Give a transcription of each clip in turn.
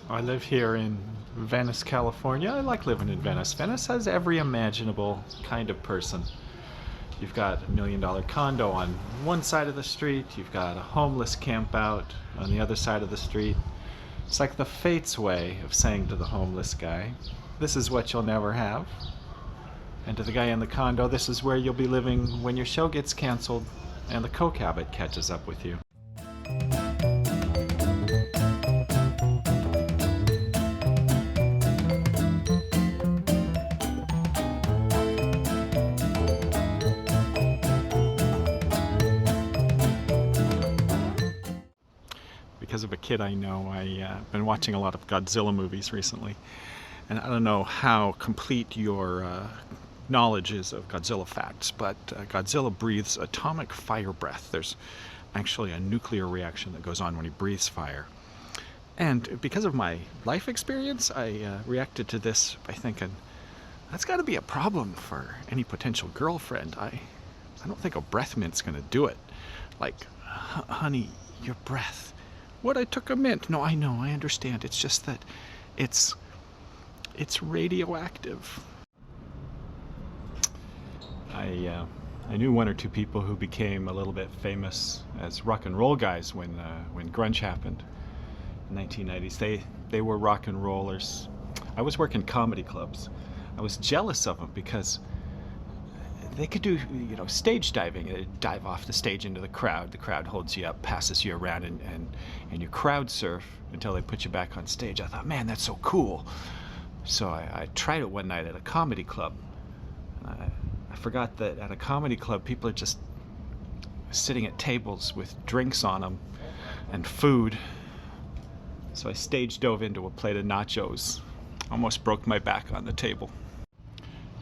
I live here in Venice, California. I like living in Venice. Venice has every imaginable kind of person. You've got $1 million condo on one side of the street, you've got a homeless camp out on the other side of the street. It's like the fate's way of saying to the homeless guy, this is what you'll never have. And to the guy in the condo, this is where you'll be living when your show gets canceled and the coke habit catches up with you. Because of a kid I know, I've been watching a lot of Godzilla movies recently. And I don't know how complete your knowledge is of Godzilla facts, but Godzilla breathes atomic fire breath. There's actually a nuclear reaction that goes on when he breathes fire. And because of my life experience, I reacted to this by thinking, that's got to be a problem for any potential girlfriend. I don't think a breath mint's going to do it. Like, honey, your breath. What, I took a mint? No, I know, I understand. It's just that it's radioactive. I knew one or two people who became a little bit famous as rock and roll guys when grunge happened in the 1990s. They were rock and rollers. I was working comedy clubs. I was jealous of them because they could do, stage diving. They'd dive off the stage into the crowd. The crowd holds you up, passes you around, and you crowd surf until they put you back on stage. I thought, man, that's so cool. So I tried it one night at a comedy club. I forgot that at a comedy club, people are just sitting at tables with drinks on them and food. So I stage dove into a plate of nachos. Almost broke my back on the table.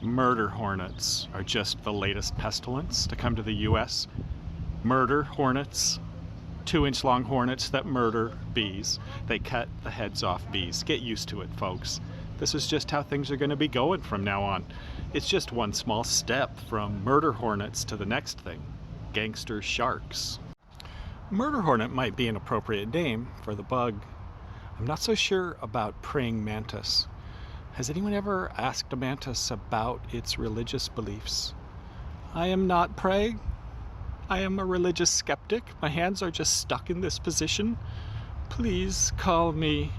Murder hornets are just the latest pestilence to come to the US. Murder hornets, 2-inch long hornets that murder bees. They cut the heads off bees. Get used to it, folks. This is just how things are going to be going from now on. It's just one small step from murder hornets to the next thing, gangster sharks. Murder hornet might be an appropriate name for the bug. I'm not so sure about praying mantis. Has anyone ever asked a mantis about its religious beliefs? I am not prey. I am a religious skeptic. My hands are just stuck in this position. Please call me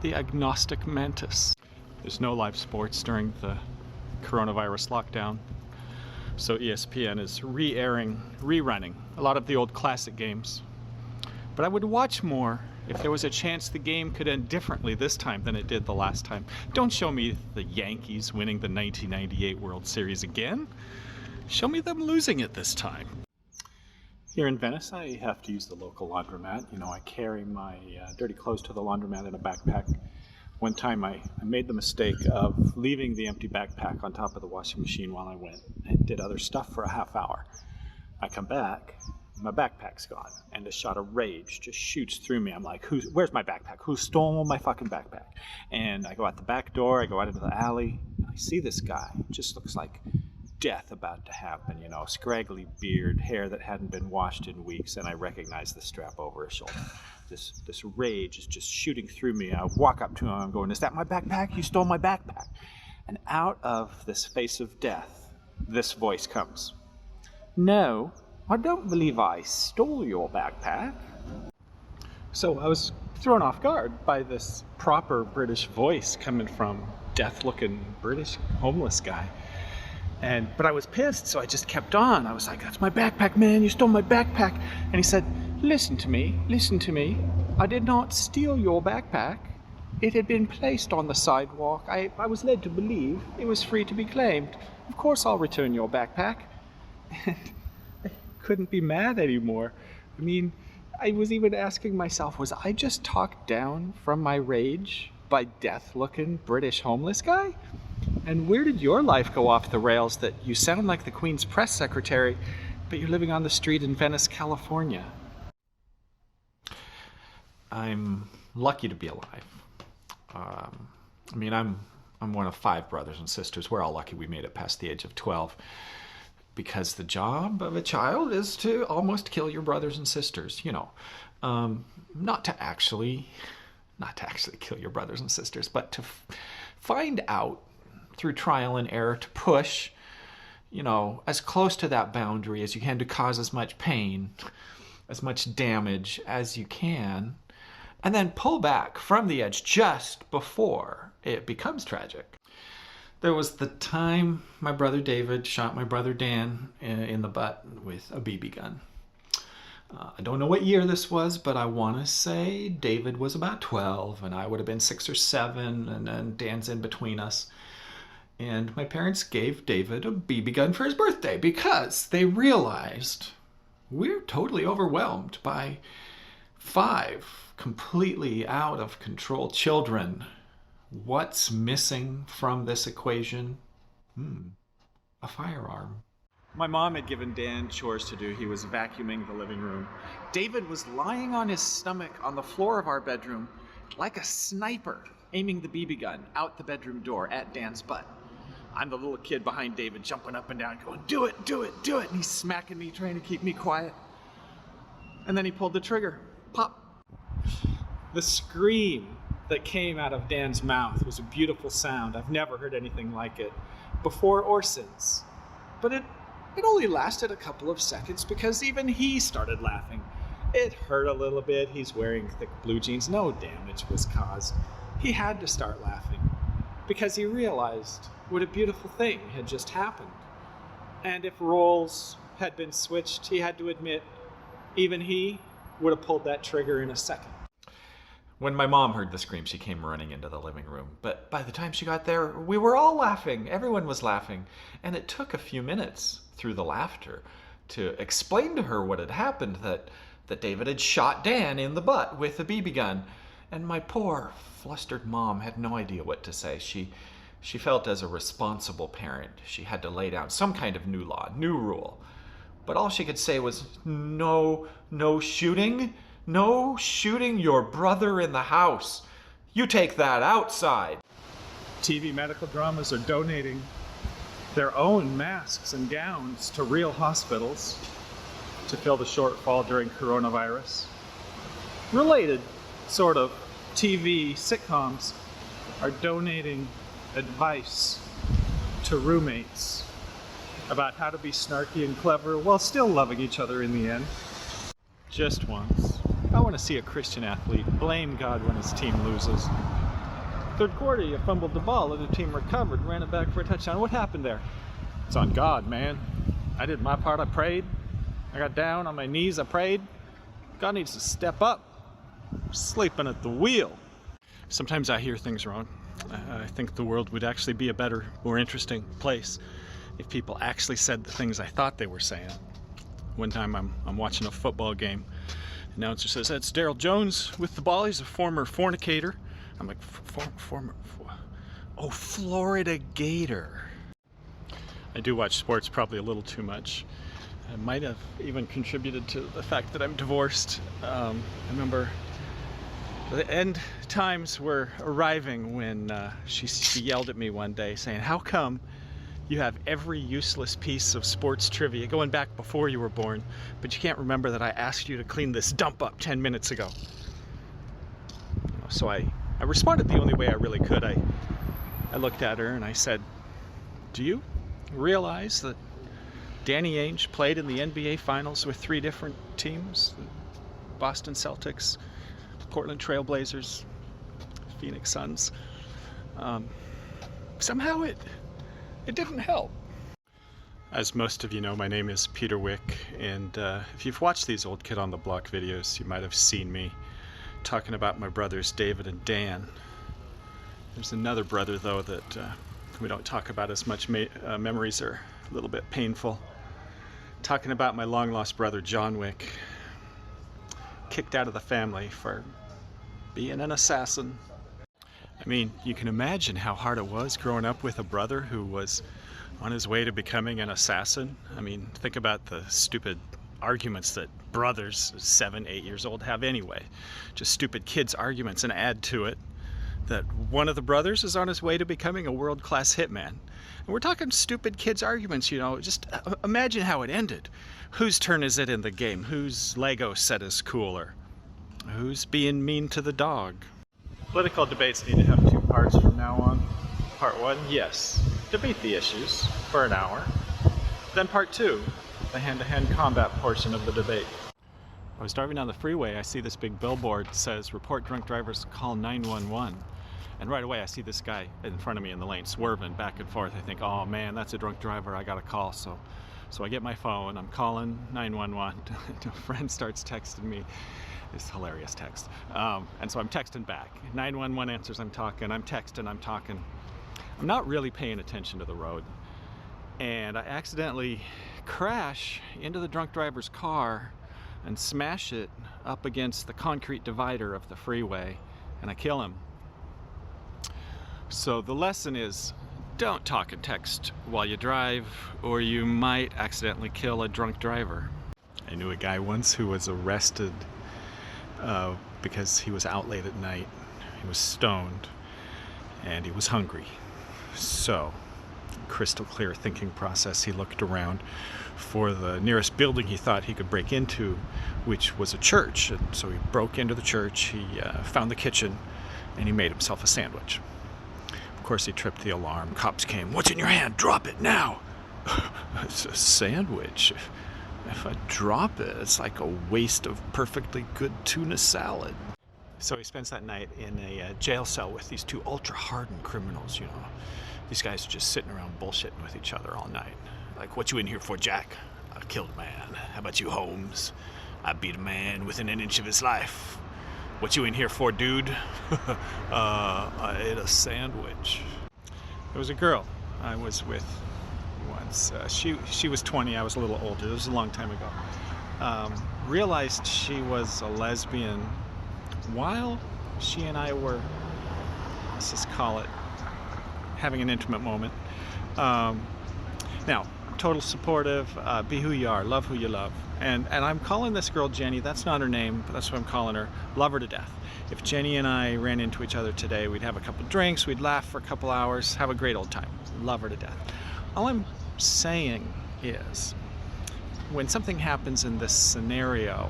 the agnostic mantis. There's no live sports during the coronavirus lockdown, so ESPN is rerunning a lot of the old classic games. But I would watch more if there was a chance the game could end differently this time than it did the last time. Don't show me the Yankees winning the 1998 World Series again. Show me them losing it this time. Here in Venice, I have to use the local laundromat. I carry my dirty clothes to the laundromat in a backpack. One time I made the mistake of leaving the empty backpack on top of the washing machine while I went and did other stuff for a half hour. I come back, my backpack's gone, and a shot of rage just shoots through me. I'm like, where's my backpack? Who stole my fucking backpack? And I go out the back door, I go out into the alley, and I see this guy. It just looks like death about to happen, scraggly beard, hair that hadn't been washed in weeks, and I recognize the strap over his shoulder. This rage is just shooting through me. I walk up to him, I'm going, is that my backpack? You stole my backpack. And out of this face of death, this voice comes. No, I don't believe I stole your backpack. So I was thrown off guard by this proper British voice coming from death-looking British homeless guy. But I was pissed, so I just kept on. I was like, that's my backpack, man, you stole my backpack. And he said, listen to me. I did not steal your backpack. It had been placed on the sidewalk. I was led to believe it was free to be claimed. Of course I'll return your backpack. I couldn't be mad anymore. I was even asking myself, was I just talked down from my rage by death-looking British homeless guy? And where did your life go off the rails that you sound like the Queen's press secretary, but you're living on the street in Venice, California? I'm lucky to be alive. I'm one of 5 brothers and sisters. We're all lucky we made it past the age of 12. Because the job of a child is to almost kill your brothers and sisters, not to actually not to actually kill your brothers and sisters, but to find out through trial and error, to push, as close to that boundary as you can, to cause as much pain, as much damage as you can, and then pull back from the edge just before it becomes tragic. There was the time my brother David shot my brother Dan in the butt with a BB gun. I don't know what year this was, but I want to say David was about 12 and I would have been 6 or 7, and then Dan's in between us. And my parents gave David a BB gun for his birthday because they realized we're totally overwhelmed by 5 completely out of control children. What's missing from this equation? A firearm. My mom had given Dan chores to do. He was vacuuming the living room. David was lying on his stomach on the floor of our bedroom like a sniper, aiming the BB gun out the bedroom door at Dan's butt. I'm the little kid behind David, jumping up and down, going, "Do it, do it, do it." And he's smacking me, trying to keep me quiet. And then he pulled the trigger. Pop. The scream that came out of Dan's mouth was a beautiful sound. I've never heard anything like it before or since. But it only lasted a couple of seconds because even he started laughing. It hurt a little bit. He's wearing thick blue jeans. No damage was caused. He had to start laughing because he realized what a beautiful thing had just happened. And if roles had been switched, he had to admit, even he would have pulled that trigger in a second. When my mom heard the scream, she came running into the living room. But by the time she got there, we were all laughing. Everyone was laughing. And it took a few minutes through the laughter to explain to her what had happened, that David had shot Dan in the butt with a BB gun. And my poor, flustered mom had no idea what to say. She felt as a responsible parent, she had to lay down some kind of new law, new rule. But all she could say was, no shooting. No shooting your brother in the house. You take that outside. TV medical dramas are donating their own masks and gowns to real hospitals to fill the shortfall during coronavirus. Related, sort of, TV sitcoms are donating advice to roommates about how to be snarky and clever while still loving each other in the end. Just once, I want to see a Christian athlete blame God when his team loses. Third quarter, you fumbled the ball and the team recovered, ran it back for a touchdown. What happened there? It's on God, man. I did my part, I prayed. I got down on my knees, I prayed. God needs to step up. I'm sleeping at the wheel. Sometimes I hear things wrong. I think the world would actually be a better, more interesting place if people actually said the things I thought they were saying. One time I'm watching a football game. Announcer says, "That's Daryl Jones with the ball. He's a former fornicator." I'm like, Florida Gator. I do watch sports probably a little too much. I might have even contributed to the fact that I'm divorced. I remember the end times were arriving when she yelled at me one day saying, "How come you have every useless piece of sports trivia going back before you were born, but you can't remember that I asked you to clean this dump up 10 minutes ago?" So I responded the only way I really could. I looked at her and I said, "Do you realize that Danny Ainge played in the NBA Finals with 3 different teams? The Boston Celtics, Portland Trail Blazers, Phoenix Suns. Somehow it didn't help." As most of you know, my name is Peter Wick, and if you've watched these old Kid on the Block videos, you might have seen me talking about my brothers David and Dan. There's another brother, though, that we don't talk about as much. Memories are a little bit painful. Talking about my long-lost brother John Wick, kicked out of the family for being an assassin. I mean, you can imagine how hard it was growing up with a brother who was on his way to becoming an assassin. I mean, think about the stupid arguments that brothers 7, 8 years old have anyway. Just stupid kids' arguments, and add to it that one of the brothers is on his way to becoming a world-class hitman. And we're talking stupid kids' arguments, you know. Just imagine how it ended. Whose turn is it in the game? Whose Lego set is cooler? Who's being mean to the dog? Political debates need to have two parts from now on. Part one, yes, debate the issues for an hour. Then part two, the hand-to-hand combat portion of the debate. I was driving down the freeway, I see this big billboard that says, report drunk drivers, call 911. And right away I see this guy in front of me in the lane swerving back and forth. I think, oh man, that's a drunk driver, I got a call. So I get my phone, I'm calling 911. A friend starts texting me. It's hilarious text. And so I'm texting back. 911 answers, I'm talking, I'm texting, I'm talking. I'm not really paying attention to the road. And I accidentally crash into the drunk driver's car and smash it up against the concrete divider of the freeway, and I kill him. So the lesson is, don't talk and text while you drive, or you might accidentally kill a drunk driver. I knew a guy once who was arrested because he was out late at night. He was stoned and he was hungry. So, crystal clear thinking process, he looked around for the nearest building he thought he could break into, which was a church. And so he broke into the church, he found the kitchen, and he made himself a sandwich. Of course, he tripped the alarm. Cops came. What's in your hand? Drop it now. It's a sandwich. If I drop it, it's like a waste of perfectly good tuna salad. So he spends that night in a jail cell with these two ultra-hardened criminals, you know. These guys are just sitting around bullshitting with each other all night. Like, what you in here for, Jack? I killed a man. How about you, Holmes? I beat a man within an inch of his life. What you in here for, dude? I ate a sandwich. There was a girl I was with once. She was 20, I was a little older. It was a long time ago. Realized she was a lesbian while she and I were, let's just call it, having an intimate moment. Now, total supportive, be who you are, love who you love. And I'm calling this girl Jenny. That's not her name, but that's what I'm calling her. Love her to death. If Jenny and I ran into each other today, we'd have a couple drinks, we'd laugh for a couple hours, have a great old time. Love her to death. All I'm saying is, when something happens in this scenario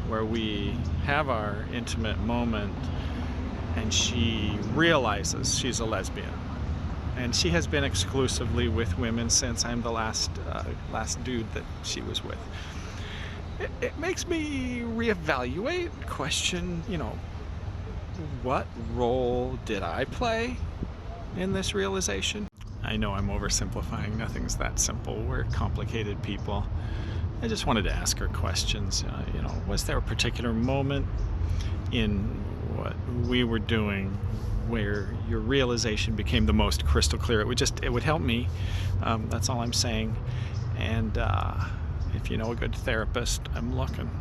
where we have our intimate moment and she realizes she's a lesbian, and she has been exclusively with women since I'm the last dude that she was with, it makes me reevaluate, question, you know, what role did I play in this realization? I know I'm oversimplifying. Nothing's that simple. We're complicated people. I just wanted to ask her questions. You know, was there a particular moment in what we were doing where your realization became the most crystal clear? It would help me. That's all I'm saying. And if you know a good therapist, I'm looking.